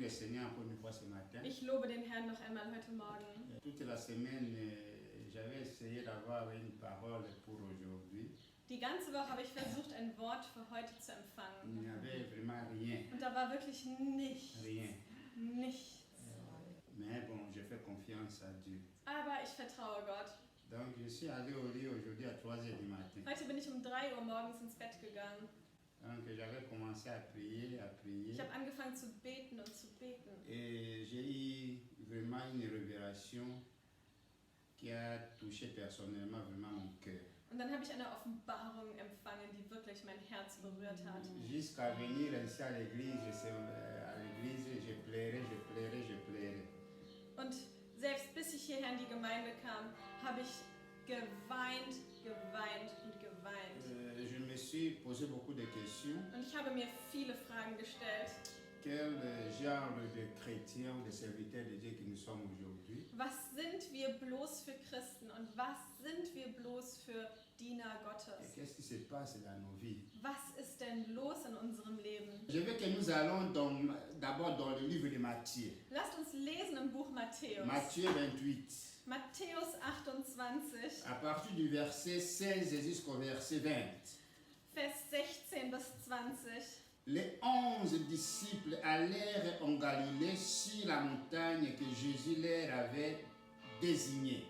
le Seigneur encore une fois ce matin. Ich lobe den Herrn noch einmal heute Morgen. Toute la semaine, j'avais essayé d'avoir une parole pour aujourd'hui. Die ganze Woche habe ich versucht, ein Wort für heute zu Il empfangen. n'y avait vraiment rien. Und da war wirklich nichts. Rien. Nichts. Mais bon, je fais confiance à Dieu. Aber ich vertraue Gott. Donc je suis allé au lit aujourd'hui à 3 h du matin. Heute bin ich um 3 Uhr morgens ins Bett gegangen. Donc j'avais commencé à prier, Ich habe angefangen zu beten und zu beten. Et j'ai eu vraiment une révélation qui a touché personnellement vraiment mon cœur. Und dann habe ich eine Offenbarung empfangen, die wirklich mein Herz berührt hat. Jusqu'à venir ici à l'église, je pleurais. Und selbst bis ich hierher in die Gemeinde kam, habe ich geweint und geweint. Je me suis posé beaucoup de questions. Und ich habe mir viele Fragen gestellt. Quel genre de chrétiens, de serviteurs de Dieu que nous sommes aujourd'hui? Was sind wir bloß für Christen und was sind wir bloß für Diener Et Gottes? qu'est-ce qui se passe dans nos vies? Was ist denn los in unserem Leben? Je veux que nous allons d'abord dans le livre de Matthieu. Lasst uns lesen im Buch Matthäus. Matthieu 28. Matthäus 28, À partir du verset 16 jusqu'au verset 20. Vers 16 bis 20. Les 11 disciples allèrent en Galilée sur la montagne que Jésus leur avait désignée.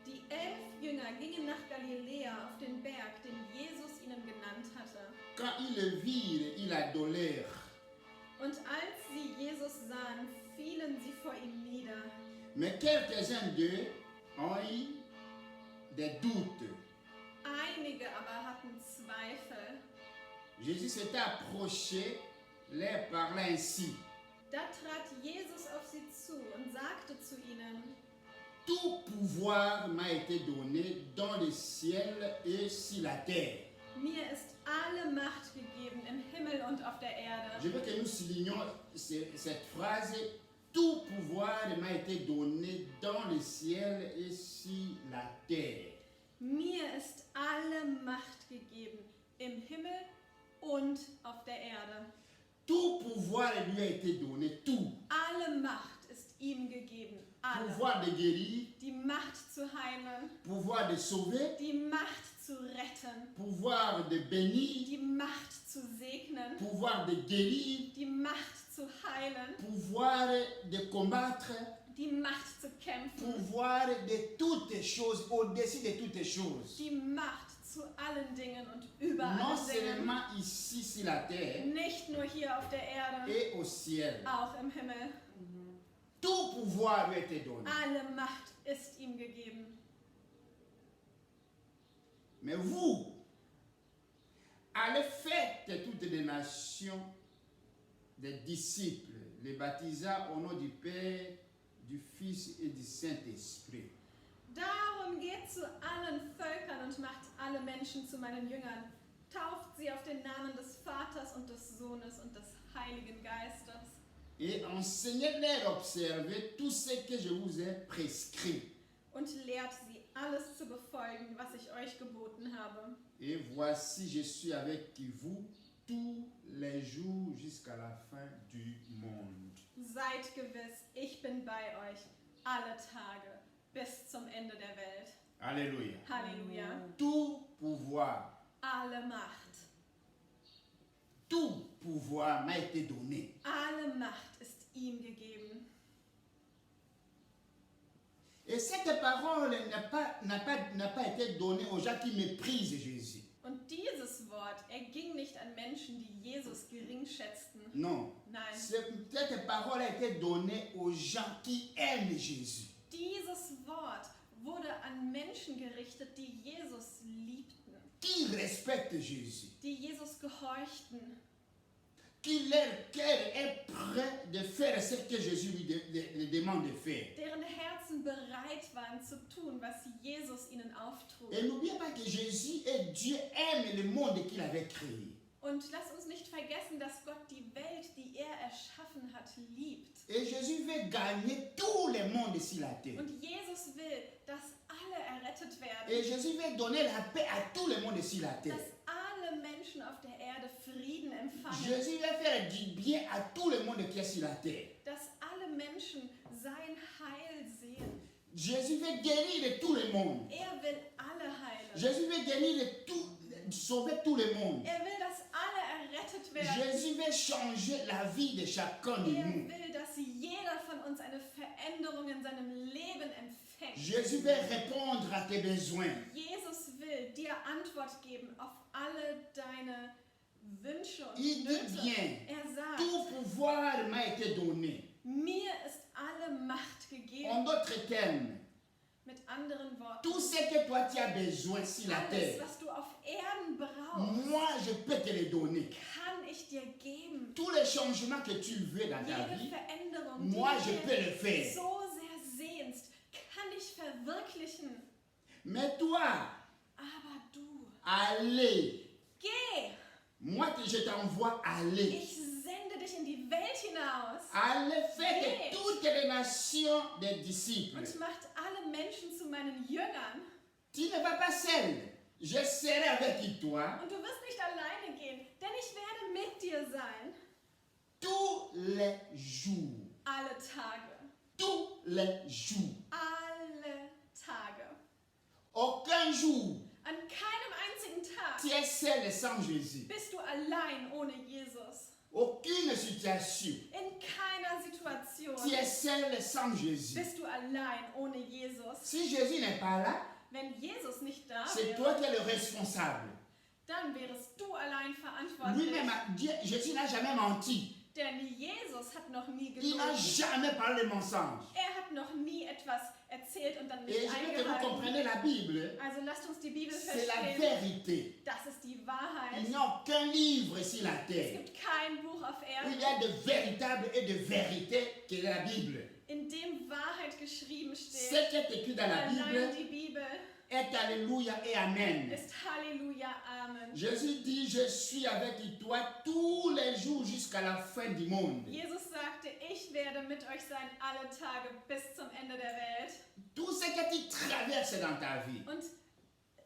Die 11 Jünger gingen nach Galiläa auf den Berg, den Jesus ihnen genannt hatte. Quand ils le virent, ils adorèrent. Und als sie Jesus sahen, fielen sie vor ihm nieder. Mais quelques-uns d'eux ont eu des doutes. Einige aber hatten Zweifel. Jésus s'était approché, leur parlant ainsi. Da trat Jesus auf sie zu und sagte zu ihnen: Tout pouvoir m'a été donné dans le ciel et sur la terre. Mir ist alle Macht gegeben im Himmel und auf der Erde. Je veux que nous soulignions cette phrase. Tout pouvoir m'a été donné dans le ciel et sur la terre. Mir ist alle Macht gegeben im Himmel und auf der Erde. Tout pouvoir lui a été donné, tout. Alle Macht ist ihm gegeben. Alle. Pouvoir de guérir, Die Macht zu heilen, pouvoir de sauver, die Macht zu retten, pouvoir de bénir, die Macht zu segnen, pouvoir de guérir, die Macht zu heilen, pouvoir de combattre, die Macht zu kämpfen, pouvoir de toutes choses, au-dessus de toutes choses. die Macht zu allen Dingen und über Non allen Dingen. seulement ici sur la terre Nicht nur hier auf der Erde, et au ciel. auch im Himmel. Tout pouvoir lui a été donné. Alle Macht ist ihm gegeben. Mais vous, allez faire toutes les nations des disciples, les baptisant au nom du Père, du Fils et du Saint-Esprit. Darum geht zu allen Völkern und macht alle Menschen zu meinen Jüngern. Tauft sie auf den Namen des Vaters und des Sohnes und des Heiligen Geistes. Et enseignez-leur à observer tout ce que je vous ai prescrit. Und lehrt sie, alles zu befolgen, was ich euch geboten habe. Et voici, je suis avec vous tous les jours jusqu'à la fin du monde. Seid gewiss, ich bin bei euch alle Tage bis zum Ende der Welt. Alléluia. Halleluja. Tout pouvoir, Alle Macht. tout pouvoir m'a été donné. Alle Macht ist ihm gegeben. Et cette parole n'a pas été donnée aux gens qui méprisent Jésus. Und dieses Wort erging nicht an Menschen, die Jesus gering schätzten. Non. Nein. Cette parole a été donnée aux gens qui aiment Jésus. Dieses Wort wurde an Menschen gerichtet, die Jesus liebten, Qui respectent Jésus. die Jesus gehorchten, Qui leur cœur est prêt de faire ce que Jésus lui demande de faire. deren Herzen bereit waren zu tun, was Jesus ihnen auftrug. Et n'oubliez pas que Jésus et Dieu aiment le monde qu'il avait créé. Und lasst uns nicht vergessen, dass Gott die Welt, die er erschaffen hat, liebt. Et Jésus veut gagner tout le monde sur la terre. Und Jesus will, dass alle errettet Et werden, Jésus veut donner la paix à tout le monde sur la terre. dass alle Menschen auf der Erde Frieden empfangen, Jésus veut faire du bien à tout le monde qui est sur la terre. alle Menschen sein Heil sehen. Jésus veut guérir de tout le monde. Er will alle heilen. Jésus veut guérir de tout, sauver tout le monde. Er will, dass alle errettet werden. Jésus veut changer la vie de chacun de Er nous. will, dass jeder von uns eine Veränderung in seinem Leben empfängt. Jésus veut répondre à tes besoins. Jesus will dir Antwort geben auf alle deine Wünsche und Il dit Nöte. bien, Er sagt, tout pouvoir m'a été donné. mir ist alle Macht En gegeben. d'autres termes, Mit anderen Worten, tout ce que toi tu as besoin sur la alles, terre, was du auf Erden brauchst, moi je peux te le donner. kann ich dir geben. Tous les changements que tu veux dans ta Jede vie, Veränderung, moi je die peux du le dir faire. so sehr sehnst, kann ich verwirklichen. Mais toi, Aber du, allez. geh! Moi je t'envoie aller. Ich sende dich in die Welt hinaus Allez faire Geht. de toutes les nations des disciples. und macht alle Menschen zu meinen Jüngern. Tu ne vas pas seul. Je serai avec toi Und du wirst nicht alleine gehen, denn ich werde mit dir sein. tous les jours. Alle Tage. Tous les jours. Alle Tage. Aucun jour, An keinem einzigen Tag tu es seul sans Jésus. bist du allein ohne Jesus. Aucune situation, In keiner Situation tu es seul sans Jésus. bist du allein ohne Jesus. Si Jésus n'est pas là, Wenn Jesus nicht da c'est toi wäre, qui es le responsable. dann wärest du allein verantwortlich. Lui-même, Jésus n'a jamais menti. Denn Jesus hat noch nie Il n'a gelogen. jamais parlé de mensonge. Er hat noch nie etwas erzählt und dann nicht Et je veux que vous eingehalten. compreniez la Bible. Also lasst uns die Bibel C'est la verstehen. vérité. Das ist die Wahrheit. Il n'y a aucun livre sur la Es terre. gibt kein Buch auf Il y Erden, a de véritables et de vérité qui est la Bible. in dem Wahrheit geschrieben Ce steht. qui est écrit dans la Allein Bible die Bibel est Alléluia et Amen. ist Halleluja, Amen. Jésus dit, je suis avec toi tous les jours jusqu'à la fin du monde. Jesus sagte, ich werde mit euch sein alle Tage bis zum Ende der Welt. Tout ce que tu traverses dans ta vie, Und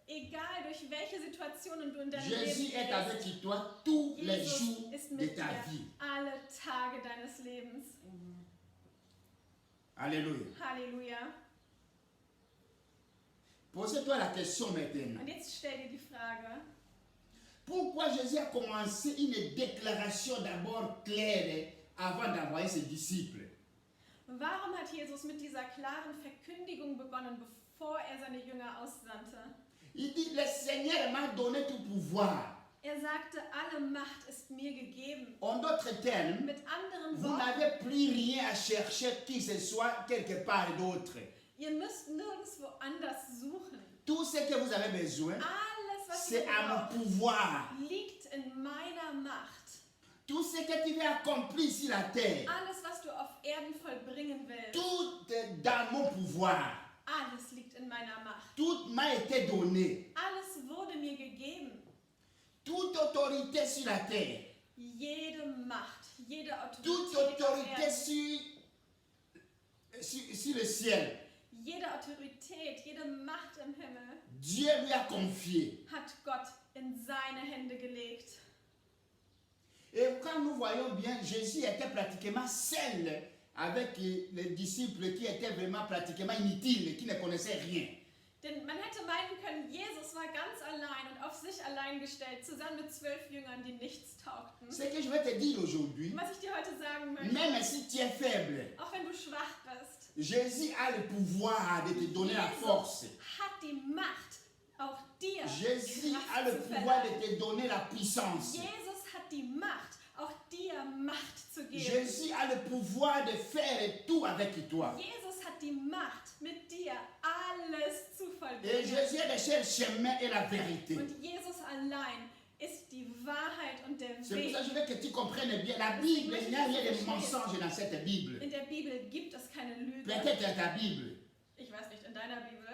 egal durch welche Situationen du in deinem Jésus Leben est gehst, avec toi tous les Jesus jours ist de mit ta dir vie. alle Tage deines Lebens. Alléluia. Halleluja. Pose-toi la question maintenant. Und jetzt stell dir die Frage, Pourquoi Jésus a commencé une déclaration d'abord claire avant d'envoyer ses disciples? warum hat Jesus mit dieser klaren Verkündigung begonnen, bevor er seine Jünger aussandte? Il dit, le Seigneur m'a donné tout pouvoir. Er sagte, alle Macht ist mir gegeben. En d'autres termes, Mit anderen vous Worten, n'avez plus rien à chercher qui que ce soit quelque part d'autre. ihr müsst nirgendwo anders suchen. Tout ce que vous avez besoin, Alles, was c'est ihr à mon braucht, pouvoir. liegt in meiner Macht. Tout ce que tu veux accomplir sur la terre, Alles, was du auf Erden vollbringen willst, tout est dans mon pouvoir. alles liegt in meiner Macht. Tout m'a été donné. Alles wurde mir gegeben. Toute autorité sur la terre, Jede Macht, jede toute Autorität auf autorité Erden, sur le ciel, jede Autorität, jede Macht im Himmel Dieu lui a confié. hat Gott in seine Hände gelegt. Et quand nous voyons bien, Jésus était pratiquement seul avec les disciples qui étaient vraiment pratiquement inutiles, qui ne connaissaient rien. Denn man hätte meinen können, Jesus war ganz allein und auf sich allein gestellt, zusammen mit 12 Jüngern, die nichts taugten. Ce que je vais te dire aujourd'hui, Was ich dir heute sagen möchte, même si tu es faible, auch wenn du schwach bist, Jésus a le pouvoir de te donner la force. hat die Macht, auch dir Jésus a Kraft le zu pouvoir verleihen. de te donner la puissance. Jesus hat die Macht, auch dir Macht zu geben. Jésus a le pouvoir de faire tout avec toi. Jesus hat die Macht, mit dir alles zu Et vollbringen. Jésus est le seul chemin et la vérité. Und Jesus allein ist die Wahrheit und der C'est pour Weg. ça que je veux que tu comprennes bien. La Bible, il n'y a rien de mensonge dans cette Bible. In der Bibel gibt es keine Lüge. Peut-être dans ta Bible. Ich weiß nicht, in deiner Bibel.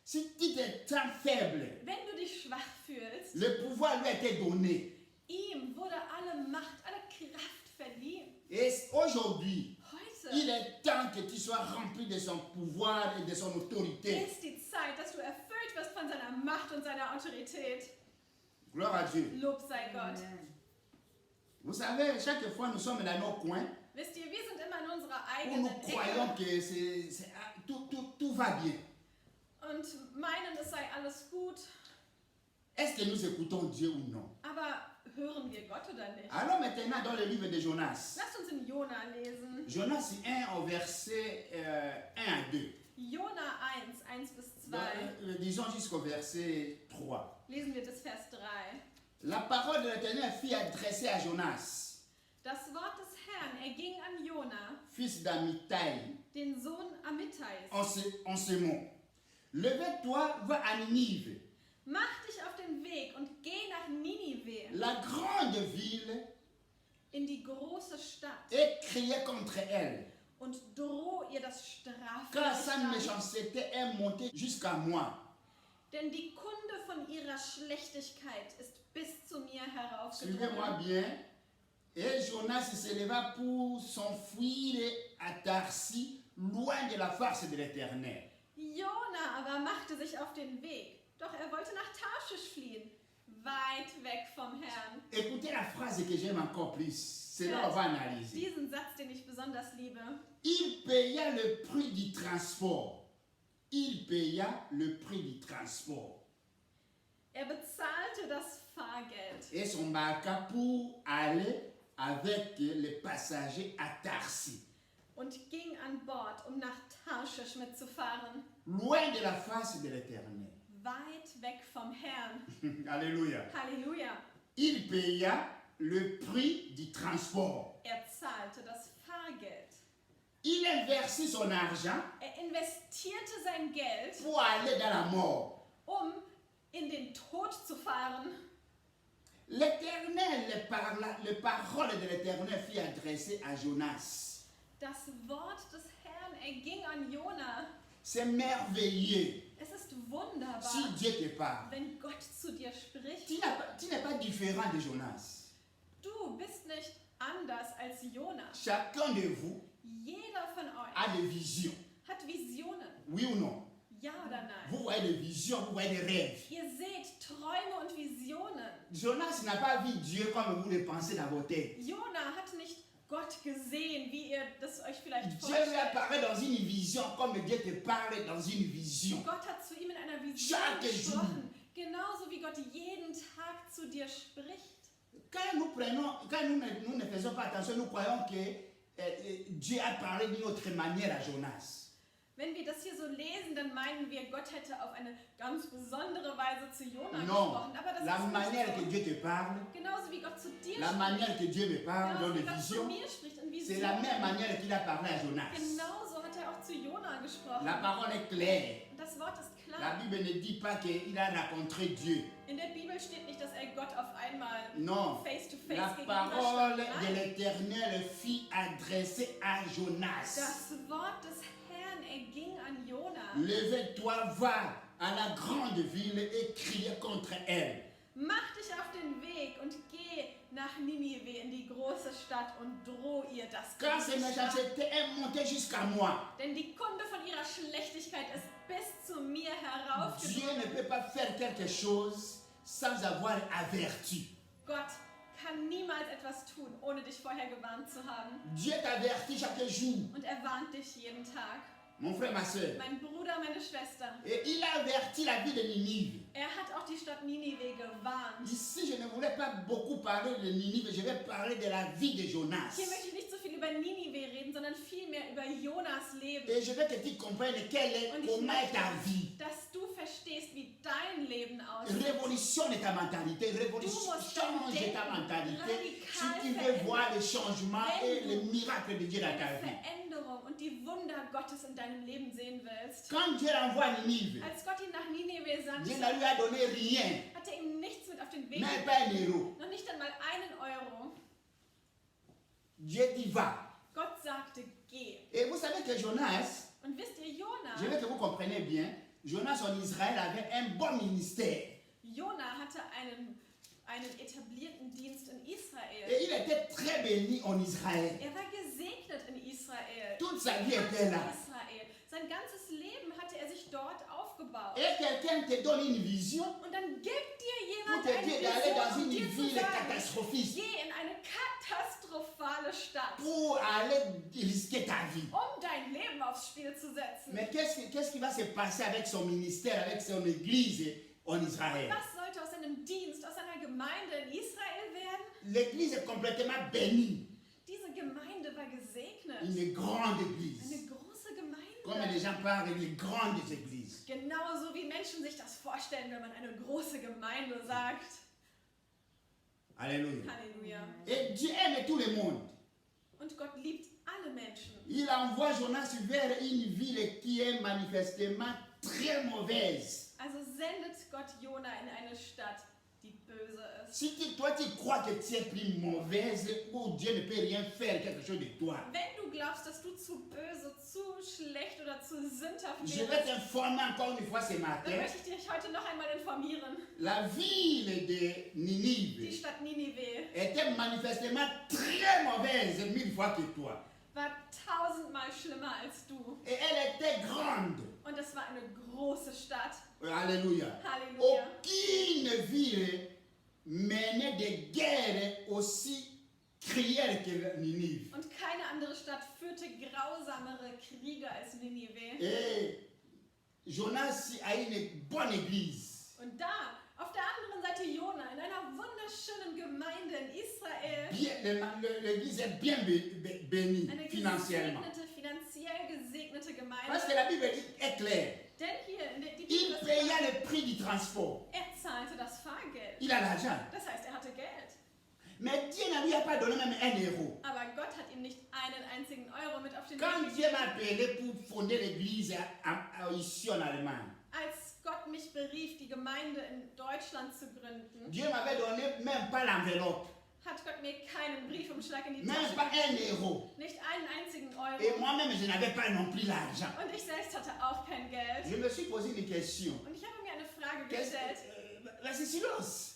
Si tu te sens faible, Wenn du dich schwach fühlst, le pouvoir lui a été donné. ihm wurde alle Macht, alle Kraft verliehen. Et aujourd'hui, Heute il est temps que tu sois rempli de son pouvoir et de son autorité. ist die Zeit, dass du erfüllt wirst von seiner Macht und seiner Autorität. Gloire à Dieu. Lob sei Gott. Vous savez, chaque fois nous sommes dans nos coins, Wisst ihr, wir sind immer in unserer eigenen nous croyons Ecke que tout va bien. und meinen, es sei alles gut. Est-ce que nous écoutons Dieu ou non? Aber hören wir Gott oder nicht? Alors maintenant dans le livre de Jonas. Lasst uns in Jona lesen. Jonas 1 au verset 1 à 2. Jona 1, 1 bis 2. Disons jusqu'au verset 3. Lesen wir das Vers 3. La parole de l'Éternel fut adressée à Jonas, Das Wort des Herrn erging an Jona, fils d'Amittai, den Sohn Amittais. en ce mot. Lève-toi, va à Ninive, Mach dich auf den Weg und geh nach Ninive, la grande ville, in die große Stadt, et crie contre elle, und droh ihr das car sa Strafgericht an. méchanceté est montée jusqu'à moi. Denn die Kunde von ihrer Schlechtigkeit ist bis zu mir Suivez-moi heraufgedrungen. bien. Et Jonas se leva pour s'enfuir à Tarsis, loin de la face de l'Éternel. Jona aber machte sich auf den Weg, doch er wollte nach Tarschisch fliehen, weit weg vom Herrn. Écoutez la phrase que j'aime encore plus. C'est là on va analyser. Diesen Satz, den ich besonders liebe. Il paya le prix du transport. Il paya le prix du transport. Er bezahlte das Fahrgeld Et s'embarqua pour aller avec les passagers à Tarsis, und ging an Bord, um nach Tarschisch mitzufahren, loin de la face de l'Éternel. weit weg vom Herrn. Alléluia. Halleluja. Il paya le prix du transport. Er zahlte das Fahrgeld. Il investit son argent Er investierte sein Geld, pour aller dans la mort. in den Tod zu fahren. L'Éternel, les paroles de l'Éternel furent adressées à Jonas. Das Wort des Herrn erging an Jona. C'est merveilleux. Es ist wunderbar, Si Dieu te parle, wenn Gott zu dir spricht. tu n'es pas différent de Jonas. Du bist nicht anders als Jona. Chacun de vous Jeder von euch a des visions. hat Visionen. Oui ou non? Ja oder nein? Vous voyez des visions, vous voyez des rêves. Ihr seht Träume und Visionen. Jonas n'a pas vu Dieu comme vous le pensez dans vos têtes. Jona hat nicht Gott gesehen, wie ihr das euch vielleicht Dieu lui a vorstellt. parlé dans une vision comme Dieu te parle dans une vision. Gott hat zu ihm in einer Vision Chaque gesprochen. Genauso wie Gott jeden Tag zu dir spricht. Quand nous ne faisons pas attention, nous croyons que Dieu a parlé d'une autre manière à Jonas. Wenn wir das hier so lesen, dann meinen wir, Gott hätte auf eine ganz besondere Weise zu Jona Non, gesprochen. Aber das la ist manière que nicht so. Dieu te parle, Genauso wie Gott zu dir la spricht, manière que Dieu me parle dans genauso les wie Gott zu visions, mir spricht in c'est la même Visionen. manière qu'il a parlé à Jonas. Genauso hat er auch zu Jona gesprochen. La parole est claire. Und das Wort ist La klar. Bible ne dit pas qu'il a rencontré Dieu. In der Bibel steht nicht, dass er Gott auf einmal Non. face to La face parole de gegenüberstand. Nein, l'Éternel fut adressée à Jonas. das Wort des Herrn erging an Jona. Lève-toi, va à la grande ville et crie contre elle. Mach dich auf den Weg und geh nach Ninive in die große Stadt und droh ihr das Car ses Gericht an. méchancetés est montée jusqu'à moi. Denn die Kunde von ihrer Schlechtigkeit ist bis zu mir Dieu heraufgedrungen. ne peut pas faire quelque chose sans avoir averti. Gott kann niemals etwas tun, ohne dich vorher gewarnt zu haben. Dieu t'avertit chaque jour, Und er warnt dich jeden Tag. mon frère, ma soeur. Mein Bruder, meine Schwester. Et il a averti la ville de Ninive. Er hat auch die Stadt Ninive gewarnt. Ici, je ne voulais pas beaucoup parler de Ninive, je vais parler de la vie de Jonas. Hier möchte ich nicht so viel über Ninive reden, sondern vielmehr über Jonas Leben. Et je veux que tu comprennes comment est ta vie. Dass du verstehst, wie dein Leben aussieht. Révolutionne ta mentalité, change ta mentalité si tu veux voir le changement et le miracle de Dieu dans ta Eine vie. Veränderung und die Wunder Gottes in deinem Leben sehen willst. Quand Dieu l'envoie à Ninive, Als Gott ihn nach Ninive sandte, Dieu ne lui a donné rien, hat er ihm nichts mit auf den Weg même gegeben. pas un euro. Noch nicht einmal einen Euro. Dieu dit va. Gott sagte, geh. Et vous savez que Jonas, Und wisst ihr, Jona, je veux que vous compreniez bien, Jonas en Israël avait un bon ministère. Jona hatte einen etablierten Dienst in Israel. Et il était très béni en Israël. Er war gesegnet in Israel. Toute sa vie était là. Israel. Sein ganzes Leben hatte er sich dort aufgebaut. Et quelqu'un te donne une vision Und dann gibt dir pour jemand te eine dire d'aller dans Vision, um une dir zu ville sagen, catastrophiste, geh in eine katastrophale Stadt, pour aller risquer risquer ta vie. dein Leben aufs Spiel zu setzen. Mais qu'est-ce qui va se passer avec son ministère, avec son église en Israël? Was sollte aus seinem Dienst, aus seiner Gemeinde in Israel werden? L'église est complètement bénie. Diese Gemeinde war gesegnet. Une grande Eine église. große Comme Gemeinde. les gens parlent des grandes églises. Genauso wie Menschen sich das vorstellen, wenn man eine große Gemeinde sagt. Alléluia. Halleluja. Et Dieu aime tout le monde. Und Gott liebt alle Menschen. Il envoie Jonas vers une ville qui est manifestement très mauvaise. Also sendet Gott Jona in eine Stadt, die böse ist. Si toi tu crois que tu es plus mauvaise ou Dieu ne peut rien faire quelque chose de toi, Wenn du glaubst, dass du zu böse, zu schlecht oder zu sündhaft je vais bist, t'informer encore une fois ce dann matin, möchte ich dich heute noch einmal informieren. la ville de Die Ninive Stadt Ninive était manifestement très mauvaise 1000 fois que toi. war 1000-mal schlimmer als du. Et elle était grande. Und es war eine große Stadt. Alléluia. Halleluja. Aucune ville menait des guerres aussi cruelles que Ninive. Und keine andere Stadt führte grausamere Kriege als Ninive. Et Jonas a une bonne église. Und da, auf der anderen Seite Jona, in einer wunderschönen Gemeinde in Israel, L'église est bien bénie eine financièrement. gesegnete, finanziell gesegnete Parce que Gemeinde. la Bible est claire. Denn hier, in der, die Il Bibel ist paya klar, le prix du transport. zahlte das Fahrgeld. Il a l'argent. Das heißt, er hatte Geld. Mais Dieu ne lui a pas donné même 1 euro. Aber Gott hat ihm nicht einen einzigen Euro mit auf den Quand Weg Dieu gegeben. m'a appelé pour fonder l'église ici en Allemagne, Als Gott mich berief, die Gemeinde in Deutschland zu gründen, Dieu m'avait donné même pas l'enveloppe, hat Gott mir keinen Briefumschlag in die même Tasche pas gegeben. 1 euro. Nicht einen einzigen Et Euro. moi-même, je n'avais pas non plus l'argent. Und ich selbst hatte auch kein Geld. Je me suis posé une question. Und ich habe mir eine Frage Qu'est-ce gestellt. c'est silence.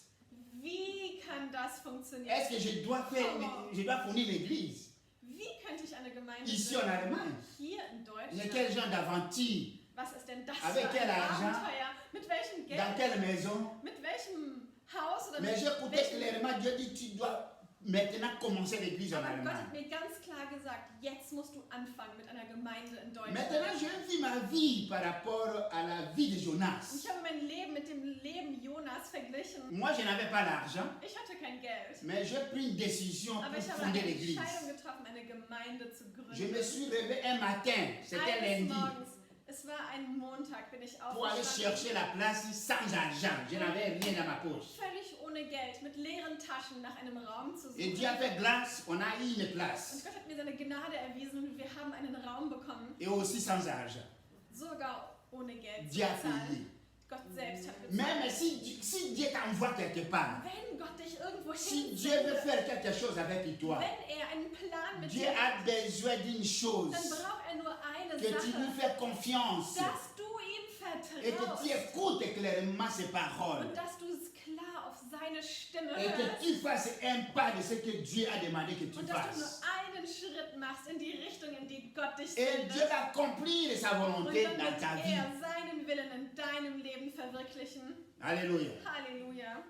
Wie kann das funktionieren? Est-ce que je dois fournir l'église Wie könnte ich eine Gemeinde ici en Allemagne? hier in Mais Deutschland? quel genre d'aventure? Was ist denn das Avec für quel ein argent? Abenteuer? Mit welchem Geld? Dans quelle maison? Mit welchem Haus oder Mais mit j'écoutais welchem... clairement, Dieu dit, tu dois maintenant commencer l'église en Aber Gott Allemagne. hat mir ganz klar gesagt, jetzt musst du anfangen mit einer Gemeinde in Deutschland. Maintenant, je vis ma vie par rapport à la vie de Und Jonas. ich habe mein Leben mit dem Leben Jonas verglichen. Moi, je n'avais pas l'argent, Ich hatte kein Geld. mais j'ai pris une décision Aber pour ich habe fonder eine l'église. Entscheidung getroffen, eine Gemeinde zu Je me gründen. suis réveillé un matin, c'était Eines lundi, Morgens, es war ein Montag, bin ich pour aller aufgestanden. chercher la place sans argent. Je n'avais rien dans ma poche. Völlig ohne Geld, mit leeren Taschen nach einem Raum zu Et suchen. Dieu a fait grâce, on a eu une Und place. Gott hat mir seine Gnade erwiesen und wir haben einen Raum bekommen, Et aussi sans argent. sogar ohne Geld zu Dieu a bezahlen. payé. Gott selbst hat Même bezahlt. si Dieu t'envoie quelque part, Wenn Gott dich irgendwo si Dieu veut hinsendet, faire quelque chose avec toi, wenn er einen Plan mit Dieu dir hat, a besoin d'une chose, dann braucht er nur eine que tu lui Sache, fais confiance dass du ihm et que tu vertraust écoutes clairement ses paroles und dass du es klar auf seine Stimme et que hörst tu fasses un pas de ce que Dieu a demandé que tu und dass du nur fasses. einen Schritt machst in die Richtung, in die Gott dich Et Dieu sendet. va accomplir sa Und volonté dann dans wird ta vie. er seinen Willen in deinem Leben verwirklichen. Alléluia. Halleluja.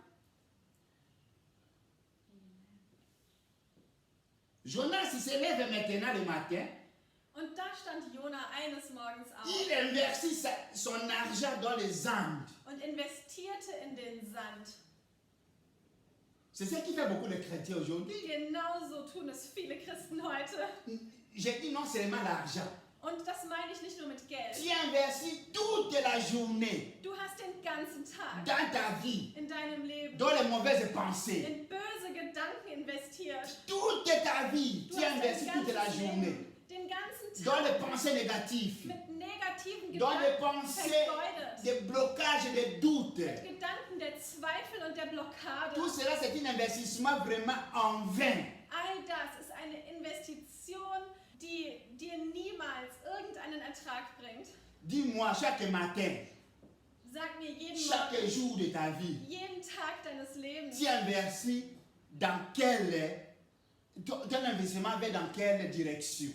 Jonas il se lève maintenant le matin, Und da stand Jona eines Morgens auf il investit son argent dans les Andes. und investierte in den Sand. C'est ce qui fait beaucoup de chrétiens aujourd'hui. Genauso tun es viele Christen heute. J'ai dit non seulement l'argent. Und das meine ich nicht nur mit Geld. Tu investis toute la journée Du hast den ganzen Tag dans ta vie, in deinem Leben dans les mauvaises pensées. in böse Gedanken investiert. Toute ta vie, Du tu hast investis dein toute la ganzes journée Leben, den ganzen dans les Tag pensées négatives, mit negativen dans les Gedanken pensées vergeudet. des blocages, des doutes. Mit Gedanken der Zweifel und der Blockade. Tout cela, c'est un investissement vraiment en vain. All das ist eine Investition, die dir niemals irgendeinen Ertrag bringt. Dis-moi, chaque matin, Sag mir jeden chaque Morgen, jour de ta vie, jeden Tag deines Lebens, tu investis dans ton investissement va dans quelle direction?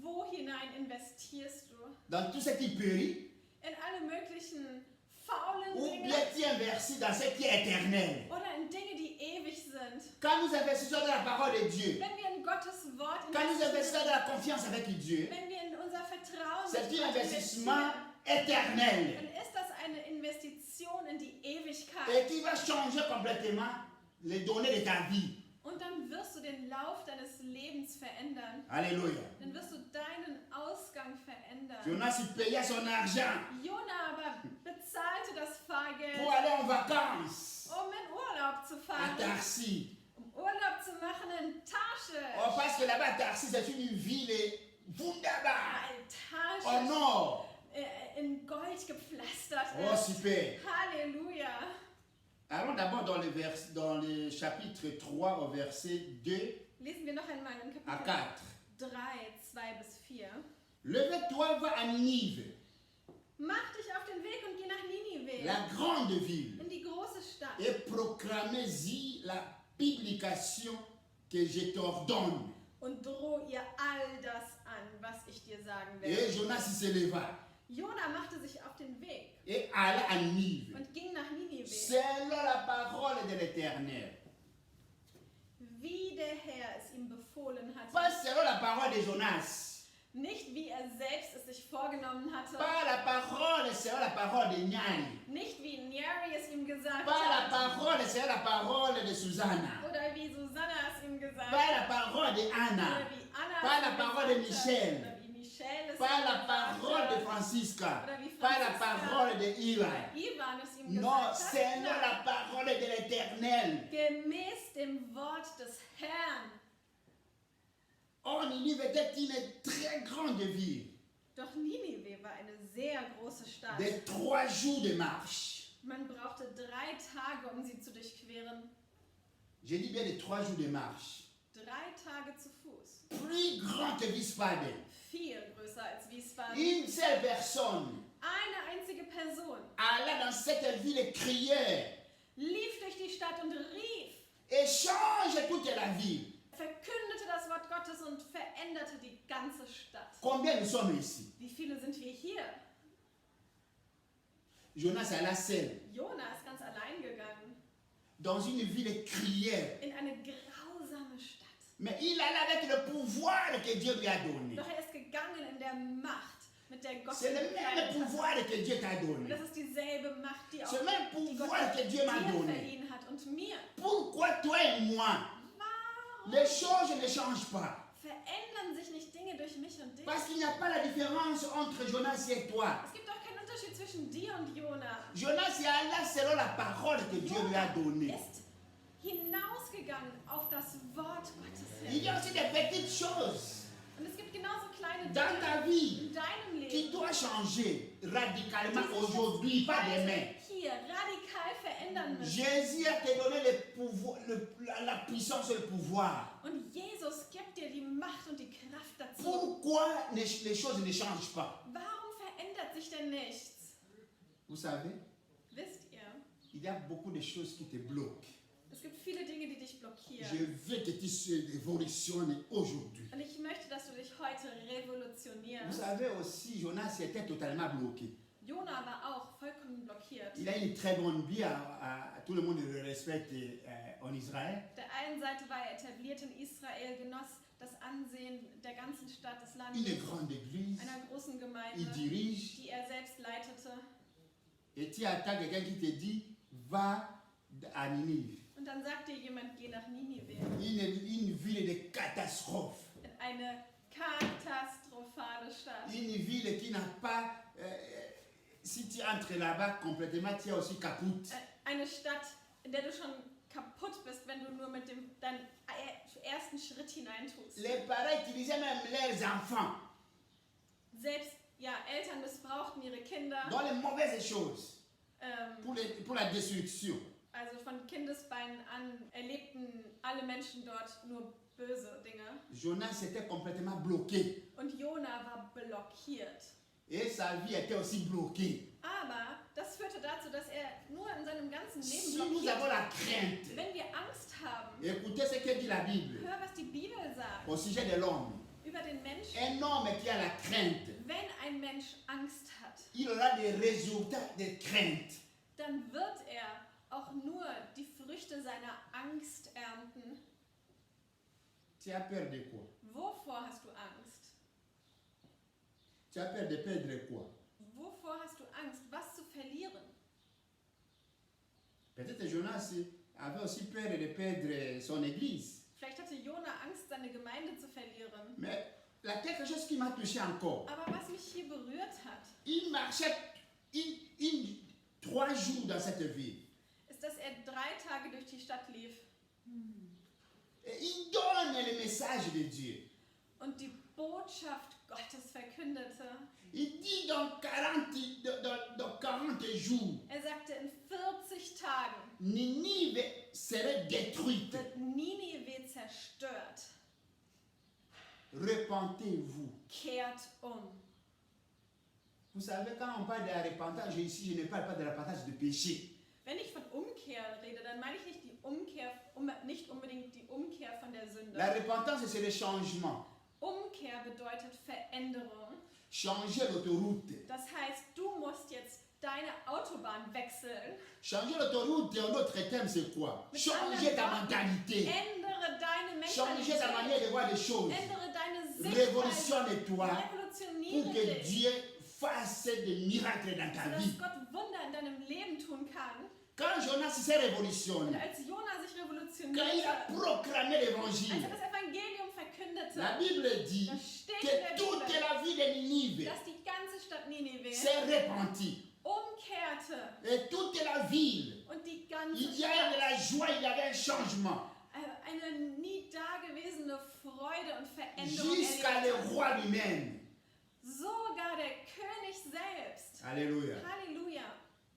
wo hinein investierst du? Dans tout ce qui périt, In alle möglichen faulen ou Dinge bien tu investis dans ce qui est éternel. oder in Dinge, die ewig sind. Quand nous investissons dans la parole de Dieu, Wenn wir in Gottes Wort quand nous investissons dans investieren, la confiance avec Dieu, wenn wir in unser Vertrauen c'est mit un Gott investissement investieren, éternel dann ist das eine Investition in die et Ewigkeit. qui va changer complètement les données de ta vie. Und dann wirst du den Lauf deines Lebens verändern. Alléluia. Dann wirst du deinen Ausgang verändern. Jonas, il payait son argent Jona aber bezahlte das Fahrgeld, pour aller en vacances um in Urlaub zu à fahren, Tarsis. um Urlaub zu machen in Tarschisch. Oh, parce que là-bas, Tarsis, c'est une ville wunderbar. Ein Au Tarschisch nord. in Gold gepflastert Oh, ist. super. Halleluja. Allons d'abord dans le chapitre 3 au verset 2 Lesen wir noch einmal in à Kapitel 4. 3, 2 bis 4. Levez-toi, va à Ninive, Mach dich auf den Weg und geh nach Ninive, la grande ville, in die große Stadt, et proclamez-y la publication que je t'ordonne. und droh ihr all das an, was ich dir sagen Et werde. Jonas il se leva Jona machte sich auf den Weg et alla à Ninive, und ging nach Ninive, selon la parole de l'Éternel. wie der Herr es ihm befohlen hatte. Pas selon la parole de Jonas, Nicht wie er selbst es sich vorgenommen hatte. pas la parole selon la parole de Nyani, Nicht wie Neri es ihm gesagt pas la hat. parole selon la parole de Susanna, Oder wie Susanna es ihm gesagt pas hat. la parole de Anna, Oder wie Anna pas es la ihm parole de gesagt hat. Michel, Oder wie Michelle es pas ihm la gesagt parole de hat. Francisca, Oder wie pas la Franziska parole de Eli. oder Ivan es ihm Non, gesagt hat. selon Nein. la parole de l'Éternel. Gemäß dem Wort des Herrn. Or, Ninive était une très grande ville, Doch Ninive war eine sehr große Stadt. de 3 jours de marche. Man brauchte 3 Tage, um sie zu durchqueren. Je dis bien de 3 jours de marche. 3 Tage zu Fuß. Plus grand que Wiesbaden. Viel größer als Wiesbaden. Une seule personne Eine einzige Person alla dans cette ville et criait lief durch die Stadt und rief, et change toute la ville. verkündete das Wort Gottes und veränderte die ganze Stadt. Combien nous sommes ici? Wie viele sind wir hier? Jonas alla seul Jona ist ganz allein gegangen dans une ville et criait. in eine grausame Stadt. Mais il allait avec le pouvoir que Dieu lui a donné. Doch er ist gegangen in der Macht, mit der Gott C'est ihn le gekleidet même hat. pouvoir que Dieu t'a Und donné. das ist dieselbe Macht, die auch Ce même die Gott pouvoir que Dieu m'a dir donné. verliehen hat und mir. Pourquoi toi et moi, Warum les choses ne changent pas? verändern sich nicht Dinge durch mich und dich? Parce qu'il n'y a pas la différence entre Jonas et toi. Es gibt doch keinen Unterschied zwischen dir und Jona. Jonas est allé selon la parole que Dieu lui a donnée. Jona ist hinausgegangen auf das Wort Gottes Il y hin. a aussi des petites choses Und es gibt genauso kleine dans ta Dinge vie in deinem qui Leben, doivent changer radicalement die sich aujourd'hui, jetzt pas demain. heute hier radikal verändern müssen. Jésus a te donné le pouvoir, la puissance et le pouvoir. Und Jesus gibt dir die Macht und die Kraft dazu. Pourquoi les choses ne changent pas? Warum verändert sich denn nichts? Vous savez, Wisst ihr, il y a beaucoup de choses qui te bloquent. es gibt viele Dinge, die dich Je blockieren. veux que tu révolutionnes aujourd'hui. Und ich möchte, dass du dich heute Vous revolutionierst. savez aussi, Jonas était totalement bloqué. Jona war auch vollkommen blockiert. Il a une très bonne vie, tout le monde le respecte en Israël. Auf der einen Seite war er etabliert in Israel, genoss das Ansehen der ganzen Stadt, des Landes, Une grande église, einer großen il Gemeinde, dirige. die er selbst leitete. Et tu attends quelqu'un qui te dit, va à Ninive. Und dann sagt dir jemand, geh nach Ninive, Une ville de catastrophe. in eine katastrophale Stadt. Une ville qui n'a pas... si tu entres là-bas complètement, tu es aussi capote. Eine Stadt, in der du schon kaputt bist, wenn du nur mit deinem ersten Schritt hineintust. Les parents utilisaient même leurs enfants Selbst Eltern missbrauchten ihre Kinder, dans les mauvaises choses ähm, pour la destruction. also von Kindesbeinen an erlebten alle Menschen dort nur böse Dinge. Jonas était complètement bloqué. Und Jona war blockiert. Et sa vie était aussi bloquée. Aber das führte dazu, dass er nur in seinem ganzen Leben Si nous blockiert avons war. la crainte, Wenn wir Angst haben, écoutez ce que dit la Bible hör, was die Bibel sagt au sujet de l'homme. über den Menschen. Un homme qui a la crainte, Wenn ein Mensch Angst hat, il aura des résultats de crainte. dann wird er auch nur die Früchte seiner Angst ernten. Tu as peur de quoi? Wovor hast du Angst? Tu as peur de perdre quoi? Wovor hast du Angst? Was zu verlieren? Peut-être Jonas avait aussi peur de perdre son église. Vielleicht hatte Jona Angst, seine Gemeinde zu verlieren. Mais il y a quelque chose qui m'a touché encore. Aber was mich hier berührt hat, Il marchait 3 jours dans cette ville. ist, dass er 3 Tage durch die Stadt lief Et il donne le message de Dieu. und die Botschaft Gottes verkündete. Il dit dans 40 jours, Er sagte, in 40 Tagen Ninive serait détruite. wird Ninive zerstört. Repentez-vous. Kehrt um. Vous savez, quand on parle de la repentance, ici, je ne parle pas de la repentance de péché. Wenn ich von Umkehr rede, dann meine ich nicht die Umkehr, nicht unbedingt die Umkehr von der Sünde. La repentance, c'est le changement. Umkehr bedeutet Veränderung. Changer l'autoroute. Das heißt, du musst jetzt deine Autobahn wechseln. Changer l'autoroute, en d'autres termes, c'est quoi? Mit Changer ta anderen Worten, mentalité. Ändere deine Changer ta manière Mentalität. de voir les choses. Ändere deine Sichtweise. Révolutionne-toi pour Revolutioniere que dich, Dieu fasse des miracles dans ta sodass vie. Gott Wunder in deinem Leben tun kann. Quand Jonas s'est Und révolutionné, als Jona sich quand il revolutionierte, a proclamé als l'évangile, er das Evangelium verkündete, la Bible dit da steht in que der toute Bibel, la ville de Ninive dass die ganze Stadt Ninive s'est repentie. umkehrte Et toute la ville, und die ganze il y avait de Stadt la joie, il y avait un changement. eine nie dagewesene Freude und Veränderung Jusqu'à le erlebte. roi lui-même. Sogar der König selbst. Alléluia. Halleluja.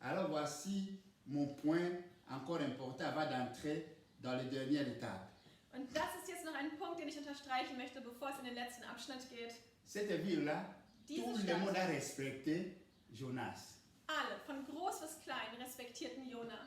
Alors voici mon point encore important avant d'entrer dans la dernière étape. Und das ist jetzt noch ein Punkt, den ich unterstreichen möchte, bevor es in den letzten Abschnitt geht. Cette ville-là, Diese tout le Stadt. monde a respecté Jonas. Alle, von groß bis klein, respektierten Jona.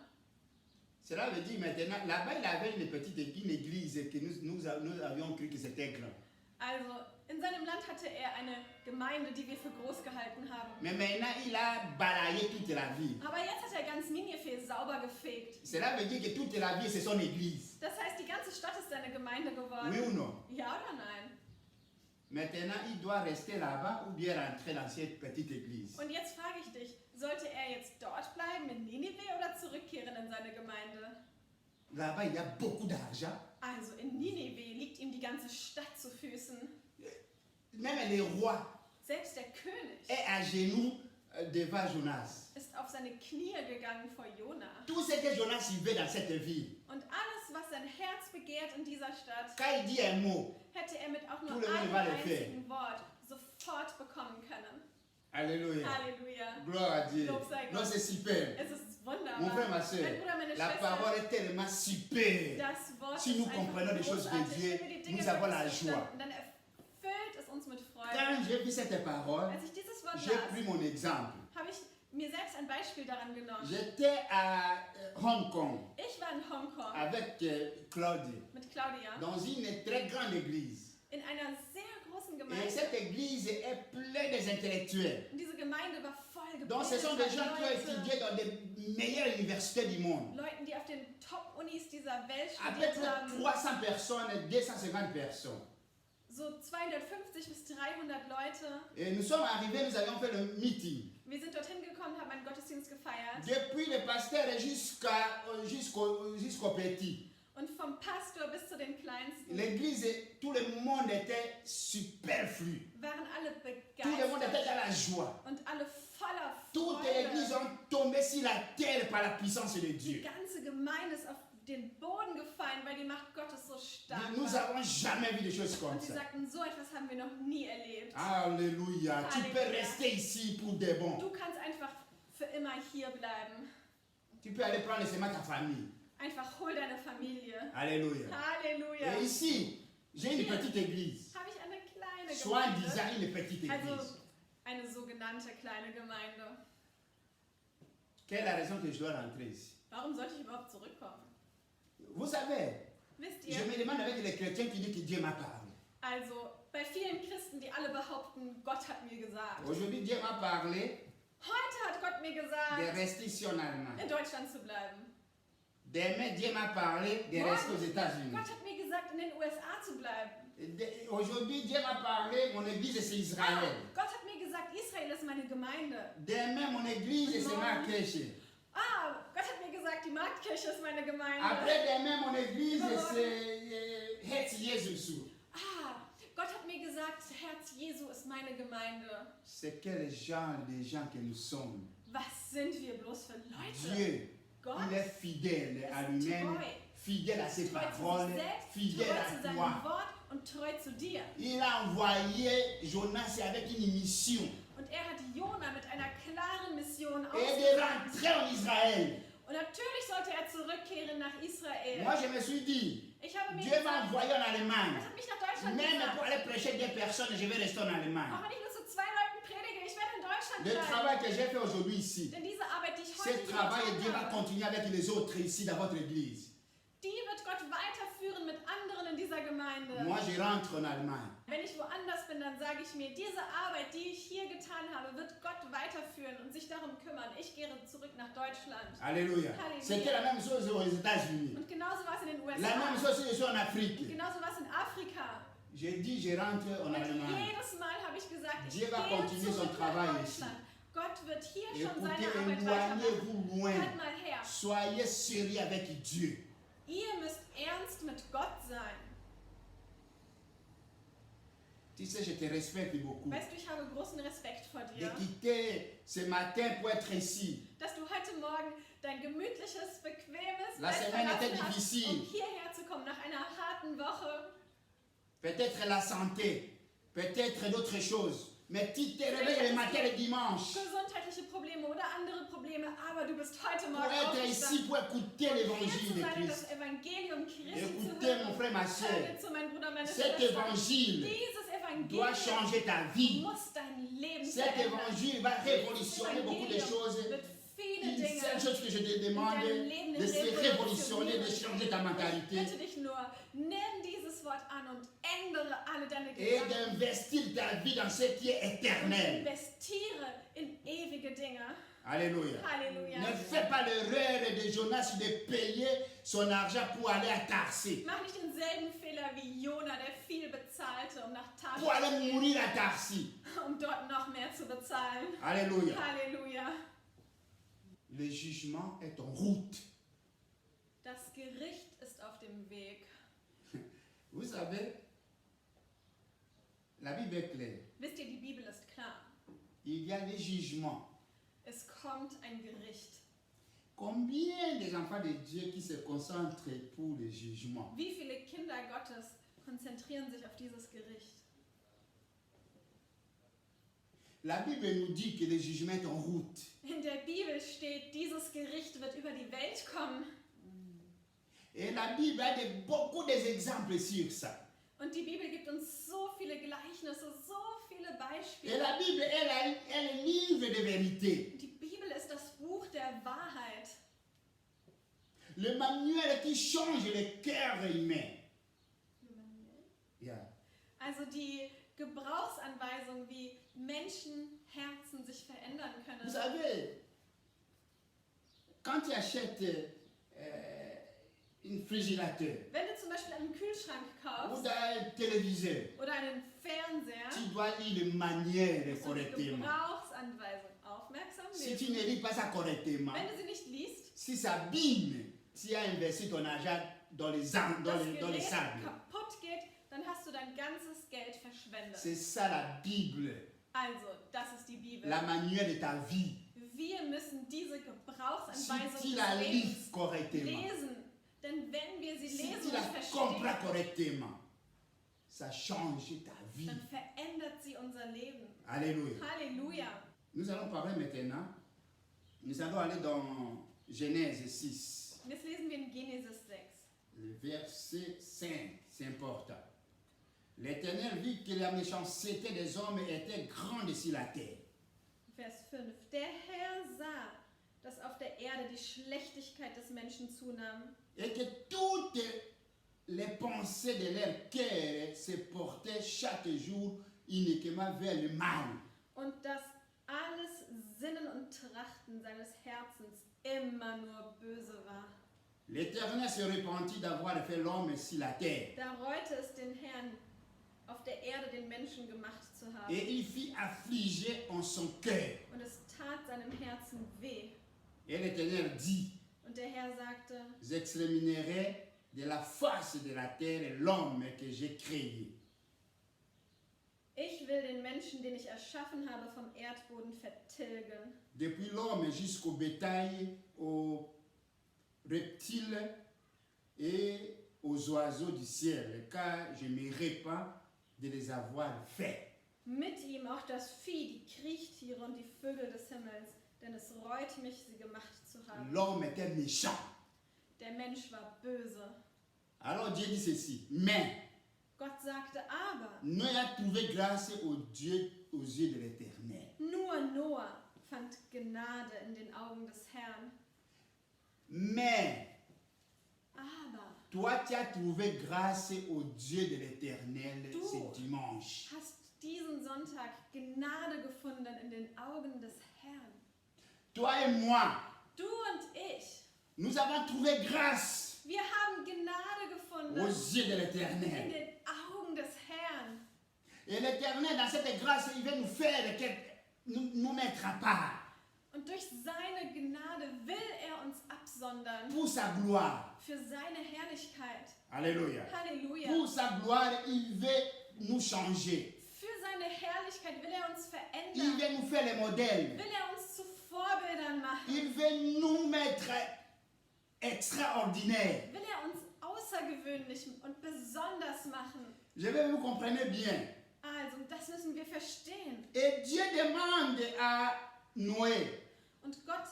Cela veut dire maintenant, là-bas il avait une petite église que nous avions cru que c'était grand. Also, in seinem Land hatte er eine Gemeinde, die wir für groß gehalten haben. Mais maintenant il a balayé toute la ville. Aber jetzt hat er ganz Ninive sauber gefegt. Cela veut dire que toute la ville c'est son église. Das heißt, die ganze Stadt ist seine Gemeinde Oui geworden. ou non? Ja oder nein? Maintenant il doit rester là-bas ou bien rentrer dans cette petite église. Und jetzt frage ich dich, sollte er jetzt dort bleiben in Ninive oder zurückkehren in seine Gemeinde? Là-bas il y a beaucoup d'argent. Also in Ninive liegt ihm die ganze Stadt zu Füßen. Même le roi Selbst der König est à genoux devant Jonas. ist auf seine Knie gegangen vor Jona. Tout ce que Jonas y veut dans cette ville, Und alles, was sein Herz begehrt in dieser Stadt, quand il dit un mot, hätte er mit auch nur Tout le monde einem va le einzigen Wort sofort bekommen können. Alléluia, Halleluja. gloire à Dieu. Lob sei Non, Gott. c'est super. Es ist wunderbar. Mon frère, ma soeur, Mein Bruder, meine la Schwester, parole est tellement super. das Wort Si ist nous einfach comprenons les choses de großartig. Dieu, Wenn wir die Dinge nous avons la Gottes joie. verstanden, dann erfüllt es uns mit Freude. Quand j'ai vu cette parole, Als ich dieses Wort j'ai pris las, mon exemple. habe ich mir selbst ein Beispiel daran genommen. J'étais à Hong Kong Ich war in Hongkong avec Claude mit Claudia dans une très grande église. in einer sehr großen Et Gemeinde. cette église est pleine des intellectuels. Und diese Gemeinde war voll Donc ce gebildet sont von des gens qui ont étudié dans des meilleures universités du monde. Leuten, die auf den Top-Unis dieser Welt À peu studiert près haben. 300 personnes, 250 personnes. So 250 bis 300 Leute. Et nous sommes arrivés, nous avions fait le meeting. Wir sind dorthin gekommen, haben einen Gottesdienst gefeiert. Depuis le pasteur jusqu'au petit. Und vom Pastor bis zu den Kleinsten L'église, tout le monde était superflu. waren alle Tout le monde était begeistert dans la joie. und alle voller Toutes les églises Freude. ont tombé sur la terre par la puissance de Die Dieu. ganze Gemeinde ist auf den Boden gefallen, weil die Macht Gottes so stark Nous war. n'avons jamais vu des choses comme Und sie ça. sagten, so etwas haben wir noch nie erlebt. Alléluia. Tu peux Alléluia. rester ici pour de bon. Du kannst einfach für immer hier bleiben. Tu peux aller prendre seulement ta famille. Einfach hol deine Familie. Alléluia. Halleluja. Et ici, j'ai une petite église. Habe ich eine kleine Soit Gemeinde. disant une petite Also église. eine sogenannte kleine Gemeinde. Quelle est la raison que je dois rentrer ici? Warum sollte ich überhaupt zurückkommen? Vous savez, Wisst je ihr? me demande avec les chrétiens qui disent que Dieu m'a parlé. Also bei vielen Christen, die alle behaupten, Gott hat mir gesagt. Aujourd'hui, Dieu m'a parlé Heute hat Gott mir de gesagt, rester ici en Allemagne. in Deutschland zu bleiben. Demain, Dieu m'a parlé de rester aux États-Unis. Gott hat mir gesagt, in den USA zu bleiben. Aujourd'hui, Dieu m'a parlé, mon église c'est Israël. Gott hat mir gesagt, Israel ist meine Gemeinde. Demain, mon église c'est Marrakech. Gott hat mir gesagt, die Marktkirche ist meine Gemeinde. Après demain, mon église c'est Herz Jesus. Gott hat mir gesagt, Herz Jesu ist meine Gemeinde. C'est quel genre de gens que nous sommes. Was sind wir bloß für Leute? Dieu, Gott il est fidèle à ist lui-même, treu. fidèle à ses Treu zu paroles, sich selbst, fidèle treu à zu seinem toi. Wort und treu zu dir. Il a envoyé Jonas avec une mission Und er hat Jona mit einer klaren Mission et de ausgesandt. rentrer en Israël. Und natürlich sollte er zurückkehren nach Israel. Moi, je me suis dit, Ich habe mir Dieu m'a gesagt, envoyé en Allemagne. Gott hat mich nach Deutschland Même pour gesandt. aller prêcher des personnes, je vais rester en Allemagne. Auch wenn ich nur zu 2 Leuten predige, ich werde in Deutschland Le bleiben. travail que j'ai fait aujourd'hui ici, Denn diese Arbeit, die ich ce heute hier travail, Dieu va getan habe, continuer avec les autres ici dans votre église. die wird Gott weiterführen mit anderen in dieser Gemeinde. Moi, je rentre en Allemagne. Wenn ich woanders bin, dann sage ich mir, diese Arbeit, die ich hier getan habe, wird Gott weiterführen und sich darum kümmern. Ich gehe zurück nach Deutschland. Alléluia. Halleluja. C'était la même chose aux États-Unis. Und genauso war es in den USA. La même chose ici en Und Afrique. genauso war es in Afrika. J'ai dit, je rentre en Und Allemagne. jedes Mal habe ich gesagt, ich Dieu va gehe continuer son zurück nach travail Deutschland. Gott wird hier schon Écoutez, seine Arbeit weitermachen. éloignez-vous loin. Hört mal her. Soyez sérieux avec Dieu. Ihr müsst ernst mit Gott sein. Tu sais, je te respecte beaucoup. Weißt du, ich habe großen Respekt vor De dir, quitter ce matin pour être ici. dass du heute Morgen dein gemütliches, bequemes La Bett semaine était verlassen hast, difficile. um hierher zu kommen nach einer harten Woche. Peut-être la santé, peut-être d'autres choses. Mais tu te réveilles le matin le dimanche Gesundheitliche Probleme oder andere Probleme, aber du bist heute pour Morgen être ici, aufgestanden, pour écouter um hier l'évangile zu de sein und das Christ. Evangelium Christi zu Écoutez mon hören. frère, ma Hör soeur. mir zu, mein Bruder, meine Cet Schwester. évangile Dieses doit Evangelium changer ta vie. muss dein Leben Cet verändern. évangile va révolutionner beaucoup de choses. Wird viele Une Dinge seule chose que je te demande, de se révolutionner, de changer ta Ich mentalité bitte dich nur, nimm dieses Wort an und ändere alle deine et Gedanken d'investir ta vie dans ce qui est und éternel. investiere in ewige Dinge. Alléluia. Halleluja. Ne fais pas l'erreur de Jonas de payer son argent pour aller à Tarsis, Mach nicht denselben Fehler wie Jona, der viel bezahlte, um nach pour Tarsis, aller mourir à Tarsis. um dort noch mehr zu bezahlen. Alléluia. Halleluja. Le jugement est en route. Das Gericht ist auf dem Weg. Vous savez, la Bible est claire. Wisst ihr, die Bibel ist klar. Il y a les jugements. Es kommt ein Gericht. Combien des enfants de Dieu qui se concentrent pour le jugement? Wie viele Kinder Gottes konzentrieren sich auf dieses Gericht? La Bible nous dit que le jugement est en route. In der Bibel steht, dieses Gericht wird über die Welt kommen. Et la Bible a beaucoup d'exemples sur ça. Und die Bibel gibt uns so viele Gleichnisse, so viele Et Beispiele. la Bible est un livre de vérité. Die Bibel ist das Buch der Wahrheit. Le manuel qui change le cœur humain. Yeah. Also die Gebrauchsanweisung, wie Menschenherzen sich verändern Vous können. savez, quand tu achètes un frigérateur Wenn du zum Beispiel einen Kühlschrank ou kaufst un téléviseur, oder einen Fernseher, tu dois lire le manuel musst du die correctement. Gebrauchsanweisung aufmerksam Si lesen. tu ne lis pas ça correctement, Wenn du sie nicht liest, si ça abîme, tu as investi ton argent dans les das Gerät sables. kaputt geht, dann hast du dein ganzes Geld verschwendet. C'est ça la Bible, Also, das ist die Bibel. la manuel de ta vie. Wir müssen diese Si Gebrauchsanweisung tu la des lis Lebens correctement, lesen. Denn wenn wir sie si lesen tu und la comprends verstehen, correctement, ça change ta vie. dann verändert sie unser Leben. Alléluia. Halleluja. Nous allons parler maintenant. Nous allons aller dans Genèse 6, Und jetzt lesen wir in Genesis 6. le verset 5. C'est important. L'Éternel vit que la méchanceté des hommes était grande sur la terre. Vers 5. Der Herr sah, dass auf der Erde die Schlechtigkeit des Menschen zunahm Et que toutes les pensées de leur cœur se portaient chaque jour uniquement vers le mal. und dass alles Sinnen und Trachten seines Herzens immer nur böse war. L'Éternel se repentit d'avoir fait l'homme sur la terre. Da reute es den Herrn, auf der Erde den Menschen gemacht zu haben. Et il fit affliger en son cœur. Und es tat seinem Herzen weh. Et l'Éternel dit, Und der Herr sagte, j'exterminerai de la face de la terre l'homme que j'ai créé. ich will den Menschen, den ich erschaffen habe, vom Erdboden vertilgen. Depuis l'homme jusqu'au bétail, aux reptiles et aux oiseaux du ciel, car je ne me répands de les avoir faits. Mit ihm auch das Vieh, die Kriechtiere und die Vögel des Himmels, denn es reut mich, sie gemacht zu haben. L'homme était méchant. Der Mensch war böse. Alors Dieu dit ceci, mais Gott sagte aber, Noé a trouvé grâce aux yeux de l'Éternel. nur Noah fand Gnade in den Augen des Herrn. Mais Aber toi, tu as trouvé grâce aux yeux de l'Éternel Du. ce dimanche. hast diesen Sonntag Gnade gefunden in den Augen des Herrn. Toi et moi, Du und ich, nous avons trouvé grâce wir haben Gnade gefunden aux yeux de in l'Éternel. den Augen des Herrn. Et l'Éternel, dans cette grâce, il veut nous faire nous mettre à part Und durch seine Gnade will er uns absondern pour sa gloire. für seine Herrlichkeit. Alléluia. Halleluja. Pour sa gloire, il veut nous changer. Für seine Herrlichkeit will er uns Il verändern. veut nous faire les modèles. Will er uns zu Vorbildern machen. Il veut nous mettre extraordinaires. Will er uns außergewöhnlich und besonders machen. Je veux que vous compreniez bien. Also, das müssen wir verstehen. Et Dieu demande à Noé Und Gott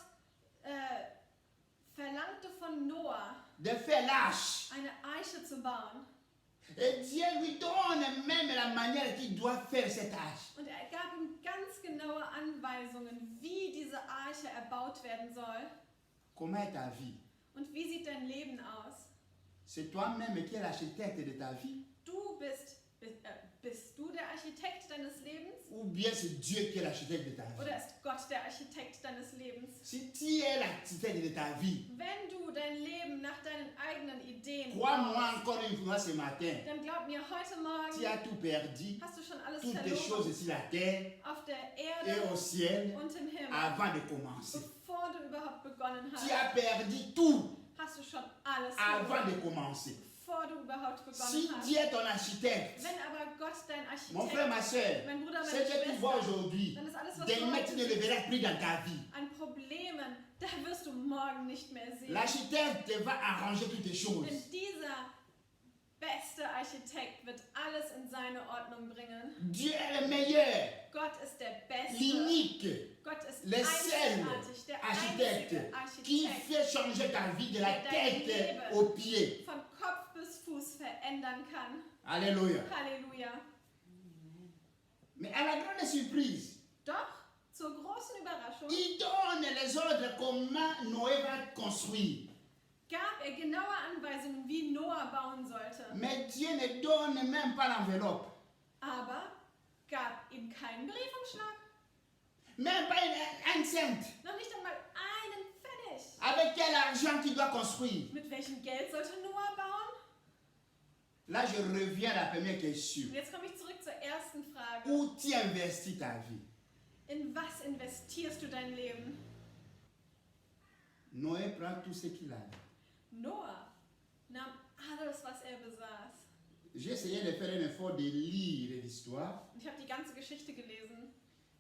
verlangte von Noah, de faire l'arche. eine Eiche zu bauen. Et Dieu lui donne même la manière qu'il doit faire cette arche. Und er gab ihm ganz genaue Anweisungen, wie diese Arche erbaut werden soll. Comment est ta vie? Und wie sieht dein Leben aus? C'est toi-même qui es l'architecte de ta vie? Du bist du der Architekt deines Lebens? Ou bien c'est Dieu qui est l'architecte de ta vie? Oder ist Gott der Architekt deines Lebens? Si tu es l'architecte de ta vie, Wenn du dein Leben nach deinen eigenen Ideen crois-moi baust, encore une fois ce matin, dann glaub mir, heute Morgen tu as tout perdu, hast du schon alles toutes les verloren. choses sur la terre Auf der et Erde au ciel und im Himmel. avant de commencer. Bevor du überhaupt begonnen Tu hast, as perdu tout hast du schon alles avant verloren. de commencer. Bevor du überhaupt Si begonnen Dieu hast. est ton architecte, Wenn aber Gott dein mon frère, Architekt, ma soeur, mein Bruder, ce meine que tu vois Schwester, aujourd'hui, dann ist alles, was demain du tu ne le heute verras plus dans ta vie. an Problemen, da wirst du morgen nicht mehr sehen. L'architecte va arranger toutes les choses. Denn dieser beste Architekt wird alles in seine Ordnung bringen. Dieu est le meilleur, Gott ist der Beste. l'unique, Gott ist le seul einzigartig, der architecte einzige qui Architekt, fait changer ta vie de la Dein tête Leben. aux pieds. von Kopf bis Fuß verändern kann. Alléluia. Halleluja. Mais à la grande surprise, Doch, zur großen Überraschung, il donne les ordres comment Noé va construire. gab er genaue Anweisungen, wie Noah bauen sollte. Mais Dieu ne donne même pas l'enveloppe. Aber gab ihm keinen Briefumschlag. Même pas un cent. Noch nicht einmal einen Pfennig. Avec quel argent tu dois construire? Mit welchem Geld sollte Noah bauen? Là, je reviens à la première question. Und jetzt komme ich zurück zur ersten Frage. Où tu investis ta vie? In was investierst du dein Leben? Noé prend tout ce qu'il avait. Noah nahm alles, was er besaß. J'ai essayé de faire un effort de lire l'histoire, Und ich habe die ganze Geschichte gelesen,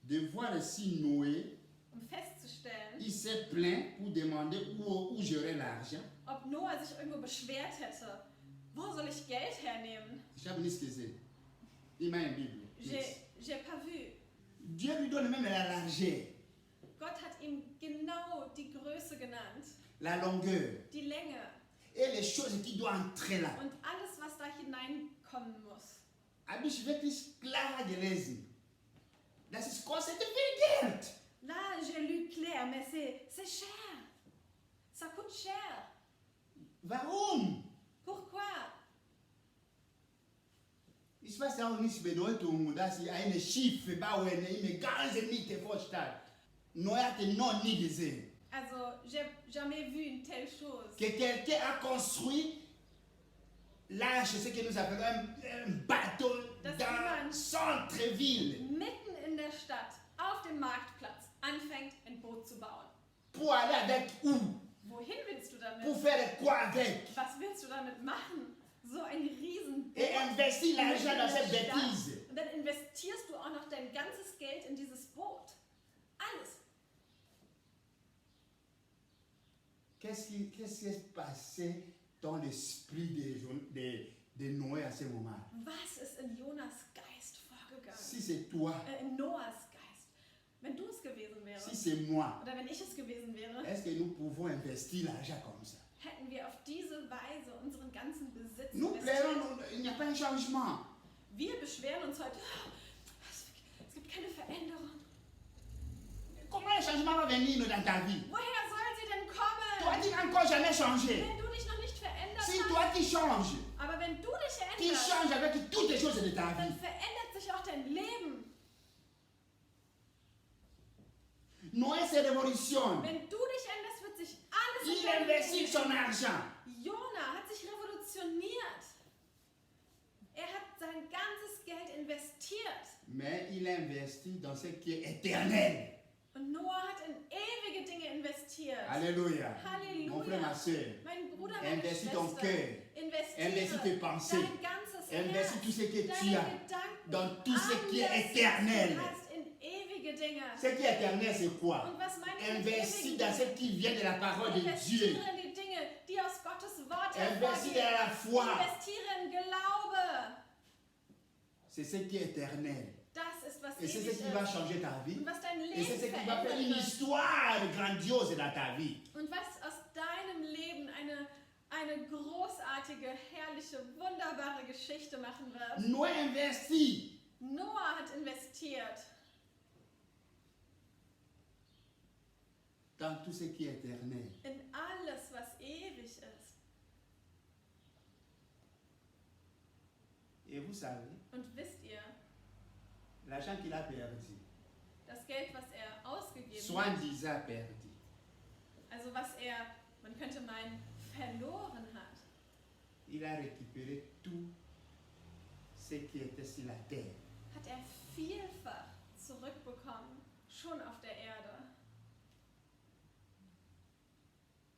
de voir si Noé, um festzustellen, il s'est plaint pour demander où j'aurais l'argent. ob Noah sich irgendwo beschwert hätte. Wo soll ich Geld hernehmen? Je sais pas ce que c'est. Il m'a une Bible. J'ai pas vu. Dieu lui donne même la largeur, Gott hat ihm genau die Größe genannt, la longueur die Länge et les choses qui doivent entrer là. und alles, was da hineinkommen muss. Aber ich wirklich klar gelesen. Das ist kostet viel Geld. Là, j'ai lu clair, mais c'est cher. Ça coûte cher. Warum? Pourquoi? Ich weiß auch nicht Bedeutung, dass ich eine Schiffe bauen, eine ganze Miete vorstellt. Noé a été non ni désert. Also, j'ai jamais vu une telle chose. Que quelqu'un a construit l'arche, ce que nous appelons un bateau Das dans jemand- le centre-ville Mitten in der Stadt, auf dem Marktplatz, anfängt, ein Boot zu bauen. pour aller avec où? Wohin willst du damit? Pour faire quoi avec? Was willst du damit machen? So ein riesen Et investir mitten l'argent in dans der cette Stadt. bêtise. Und dann investierst du auch noch dein ganzes Geld in dieses Boot. Alles. Qu'est-ce qui s'est passé dans l'esprit de Noé à ce moment? Was ist in Jonas Geist vorgegangen? Si c'est toi, In Noahs Geist. Wenn du es gewesen si wärst, c'est moi, oder wenn ich es gewesen wäre, est-ce que nous pouvons investir l'argent comme ça? hätten wir auf diese Weise unseren ganzen Besitz Nous investiert. plairons, il n'y a pas un changement. Wir beschweren uns heute, "Ah, es gibt keine Veränderung. Comment un changement va venir dans ta vie? Woher soll sie denn Toi kommen? qui n'as encore jamais changé. Wenn du dich noch nicht verändert Si hast. toi qui changes, Aber wenn du dich qui änderst, changes avec toutes les choses de ta dann vie. verändert sich auch dein Leben. Noé se révolutionne. Wenn du dich änderst, wird sich alles in Il deinem investit Leben son ändern. argent. Jona hat sich revolutioniert. Er hat sein ganzes Geld investiert. Mais il investit dans ce qui est éternel. Und Noah hat in ewige Dinge investiert. Alléluia. Halleluja. Mon frère, ma soeur, Mein Bruder, meine investis ton Schwester, cœur. investiere Investis tes pensées. dein ganzes Investis Herz, tout ce que tu deine as Gedanken, dans tout ce qui est alles, was éternel. du hast, in ewige Dinge. Ce qui est éternel, c'est quoi? Und was meine ich mit Investis ewigen dans ce Dingen? qui vient de la parole de Dieu. Investiere in die Dinge, die aus Gottes Wort Investis hervorgehen. dans la foi. Investiere in Glaube. C'est ce qui est éternel. Das ist, was Et c'est ewig ce qui va ist. changer ta vie. Und was dein Et c'est ce Leben qui va faire une verändern wird. histoire grandiose dans ta vie. Und was aus deinem Leben eine großartige, herrliche, wunderbare Geschichte machen wird. Noé investit. Noah hat investiert Dans tout ce qui est éternel. in alles, was ewig ist. Et vous savez, Und wisst ihr, l'argent qu'il a perdu, das Geld, was er ausgegeben hat, soi-disant perdu, also was er, man könnte meinen, verloren hat, il a récupéré tout ce qui était sur la terre. hat er vielfach zurückbekommen, schon auf der Erde.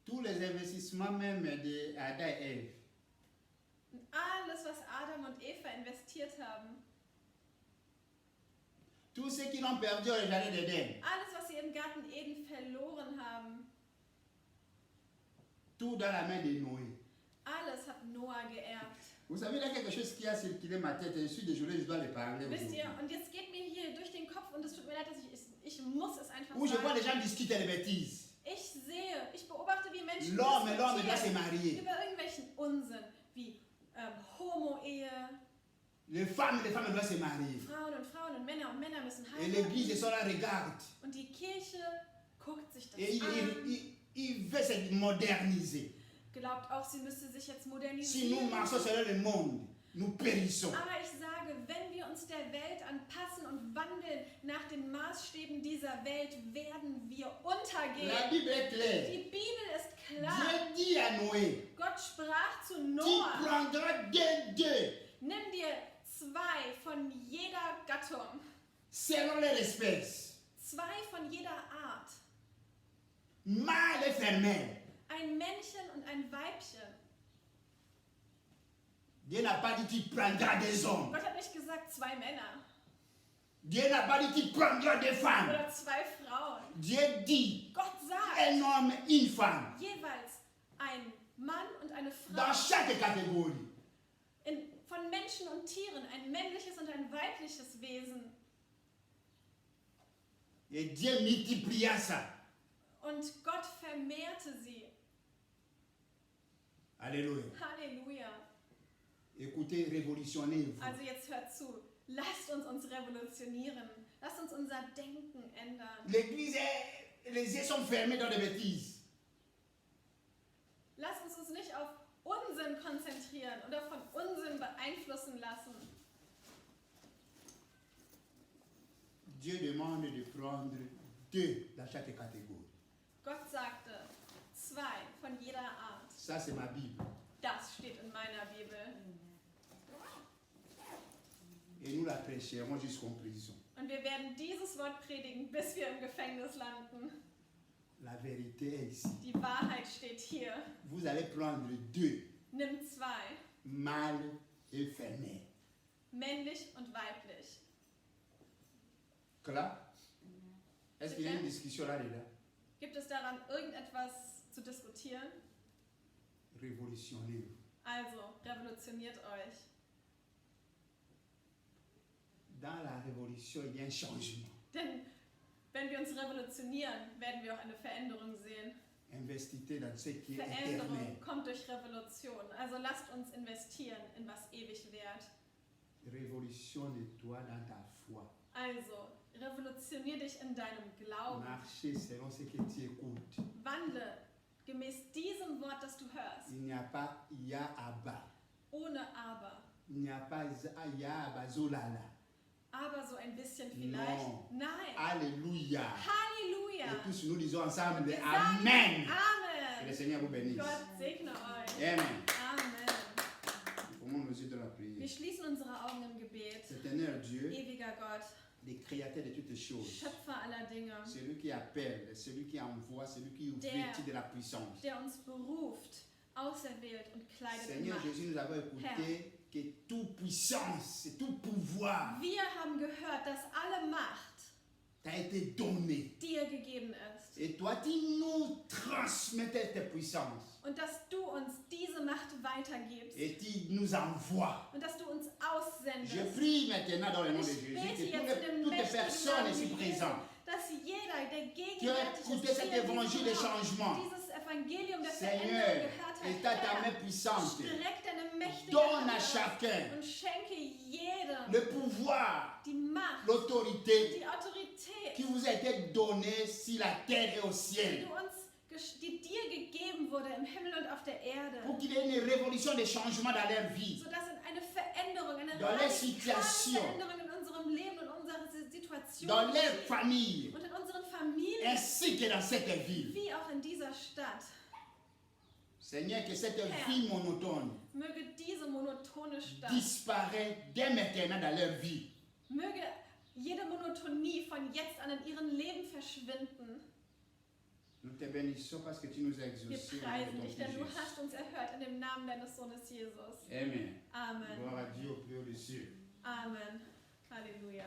Tous les investissements même d'Adam et Ève, Und alles, was Adam und Eva investiert haben, tous ceux qui l'ont perdu au jardin d'Éden, alles, was sie im Garten Eden verloren haben, tout dans la main de Noé. alles hat Noah geerbt. Vous savez, il y a quelque chose qui a circulé ma tête et je suis désolé, je dois le parler. Wisst aujourd'hui. ihr, und jetzt geht mir hier durch den Kopf und es tut mir leid, dass ich muss es einfach Où je vois sagen. les gens discuter des bêtises. Ich beobachte, wie Menschen L'homme doit se diskutieren marier. über irgendwelchen Unsinn, wie Homo-Ehe, Les femmes doivent se marier. Frauen und Männer müssen Et l'église, heiraten. ils sont là, regarde. Und die Kirche guckt sich das Et an, il veut se moderniser. glaubt auch, sie müsste sich jetzt Si nous modernisieren. marchons selon le monde, nous périssons. Aber ich sage, wenn wir uns der Welt anpassen und wandeln nach den Maßstäben dieser Welt, werden wir La untergehen. Bible est claire. Die Bibel ist klar. Dieu dit à Noé, Gott sprach zu tu Noah, prendras deux, nimm dir 2 von jeder Gattung, selon leur espèce, 2 von jeder Art, mâle et femelle. ein Männchen und ein Weibchen. Dieu n'a pas dit tu prendras des hommes. Gott hat nicht gesagt 2 Männer Dieu n'a pas dit tu prendras des femmes. oder 2 Frauen. Dieu dit Gott sagt un homme, une femme. jeweils ein Mann und eine Dans Frau. chaque catégorie. Von Menschen und Tieren, ein männliches und ein weibliches Wesen. Et Dieu multiplia ça. Und Gott vermehrte sie. Alléluia. Halleluja. Écoutez, révolutionnez-vous. Also jetzt hört zu. Lasst uns revolutionieren. Lasst uns unser Denken ändern. L'église, les yeux sont fermés dans des bêtises. Lasst uns nicht auf Unsinn konzentrieren oder von Unsinn beeinflussen lassen. Dieu demande de prendre 2 dans chaque catégorie. Gott sagte, 2 von jeder Art. Ça, c'est ma Bible. Das steht in meiner Bibel. Et nous la prêcherons jusqu'en prison. Und wir werden dieses Wort predigen, bis wir im Gefängnis landen. La vérité est ici. Die Wahrheit steht hier. Vous allez prendre 2, Nimm 2, mâle et femelle. männlich und weiblich. Clair? Est-ce qu'il y a une discussion là-dedans? Gibt es daran irgendetwas zu diskutieren? Révolutionnez-vous. Also, revolutioniert euch. Dans la révolution, il y a un changement. Denn wenn wir uns revolutionieren, werden wir auch eine Veränderung sehen. Investissez dans ce qui est Veränderung éternel. kommt durch Revolution. Also lasst uns investieren in was ewig währt. Révolutionne-toi dans ta foi. Also, revolutionier dich in deinem Glauben. Marchez selon ce que tu écoutes. Wandle gemäß diesem Wort, das du hörst. Il n'y a pas ya aba. Ohne aber. Il n'y a pas ya aba zolala. Aber so ein bisschen vielleicht. Non. Nein. Alléluia. Halleluja. Et tous nous disons ensemble Wir sagen Amen. Que le Amen. Seigneur vous bénisse. Gott segne euch. Amen. Amen. Comment nous de la Wir prière? schließen unsere Augen im Gebet. Éternel Dieu, Ewiger Gott, le créateur de toutes choses, Schöpfer aller Dinge, celui qui appelle, celui qui envoie, celui qui Der- vêtit de la puissance. der uns beruft, auserwählt und kleidet in Seigneur Macht. Jésus, nous avons écouté que toute puissance, tout pouvoir Wir haben gehört, dass alle Macht t'a été donné. dir gegeben ist Et toi, tu nous transmets cette puissance. und dass du uns diese Macht weitergibst Et tu nous envoies. und dass du uns Je aussendest. prie maintenant dans le nom de Ich Jésus bete que jetzt in dem toutes les mächtigen personnes Namen ici Jesu, présentes dass jeder, der qui ont gegenwärtig écouté ist, cet hier in évangile de diesem Raum, changement, dieses Evangelium der Seigneur, Veränderung gehört étends ta hat, main Herr, puissante. streck deine mächtige Donne à Hand aus chacun und schenke jedem le pouvoir, die Macht, l'autorité die Autorität, qui vous a été donnée sur la terre et au die, ciel. die dir gegeben wurde im Himmel und auf der Erde, Pour qu'il y ait une révolution de changement dans leur vie. sodass in eine Veränderung, eine Dans les radikale situations. Veränderung in unserem Leben und unserer Situation Dans leur geschieht. famille, Und in unseren Familien, ainsi que dans cette ville. wie auch in dieser Stadt. Seigneur, que cette Herr. vie monotone Möge diese monotone Stadt, disparaisse dès maintenant dans leur vie. möge jede Monotonie von jetzt an in ihrem Leben verschwinden. Nous te bénissons parce que tu nous as Wir exaucés. au nom de preisen ton dich, denn Fils du Jésus. hast uns erhört in dem Namen deines Sohnes Jesus. Amen. Amen. Gloire à Dieu au plus haut des cieux. Amen. Halleluja.